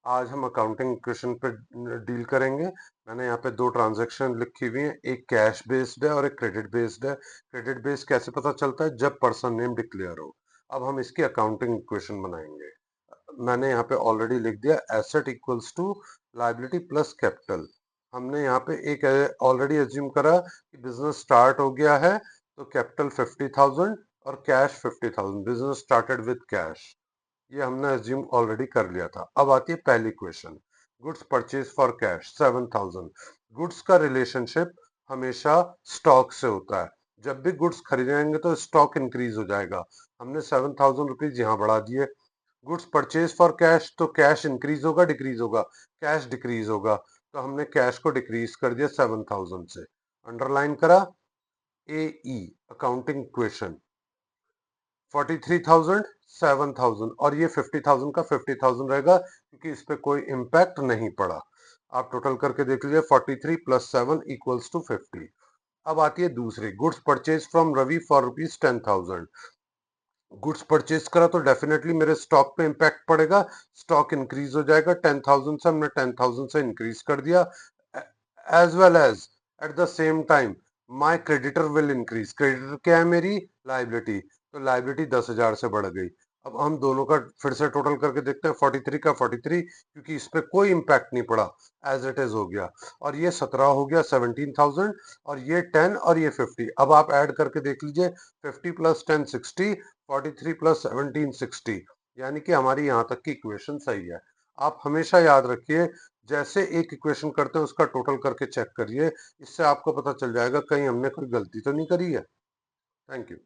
आज हम accounting equation पे डील करेंगे। मैंने यहाँ पे दो ट्रांजैक्शन लिखी हुई हैं, एक कैश बेस्ड है और एक क्रेडिट बेस्ड है। क्रेडिट बेस्ड कैसे पता चलता है? जब पर्सन नेम डिक्लेयर हो। अब हम इसकी अकाउंटिंग इक्वेशन बनाएंगे। मैंने यहाँ पे ऑलरेडी लिख दिया asset equals to liability plus capital. हमने यहाँ पे एक ऑलरेडी एज्यूम करा कि बिजनेस स्टार्ट हो गया है, तो कैपिटल 50,000 और cash 50,000। Business started with cash, ये हमने एज्यूम ऑलरेडी कर लिया था। अब आती है पहली question, goods purchase for cash 7,000। Goods का रिलेशनशिप हमेशा स्टॉक से होता है। जब भी गुड्स खरीदेंगे तो स्टॉक इंक्रीज हो जाएगा। हमने 7,000 रुपीज यहाँ बढ़ा दिए। गुड्स परचेज फॉर कैश, तो कैश इंक्रीज होगा डिक्रीज होगा? कैश डिक्रीज होगा, तो हमने कैश को डिक्रीज कर दिया 7,000 से। अंडरलाइन करा। ए ई अकाउंटिंग क्वेश्चन 43,000 7,000 और ये 50,000 का 50,000 रहेगा क्योंकि इस पे कोई इम्पैक्ट नहीं पड़ा। आप टोटल करके देख लीजिए, 43 प्लस 7 इक्वल्स टू 50। अब आती है दूसरी, goods purchase from Ravi for rupees 10,000। Goods purchase करा तो डेफिनेटली मेरे स्टॉक पे इम्पैक्ट पड़ेगा। स्टॉक इंक्रीज हो जाएगा। 10,000 से हमने 10,000 से इंक्रीज कर दिया। As well as at the same time my creditor will increase. Creditor क्या है? मेरी लाइबिलिटी। तो लाइबिलिटी 10,000 से बढ़ गई। अब हम दोनों का फिर से टोटल करके देखते हैं। 43 का 43, क्योंकि इस पे कोई इम्पैक्ट नहीं पड़ा, एज इट इज हो गया। और ये 17 हो गया 17,000, और ये 10 और ये 50। अब आप ऐड करके देख लीजिए, 50 प्लस 10 60, 43 प्लस 17 60। यानी कि हमारी यहाँ तक की इक्वेशन सही है। आप हमेशा याद रखिए, जैसे एक इक्वेशन करते हैं उसका टोटल करके चेक करिए। इससे आपको पता चल जाएगा कहीं हमने कोई गलती तो नहीं करी है। Thank you.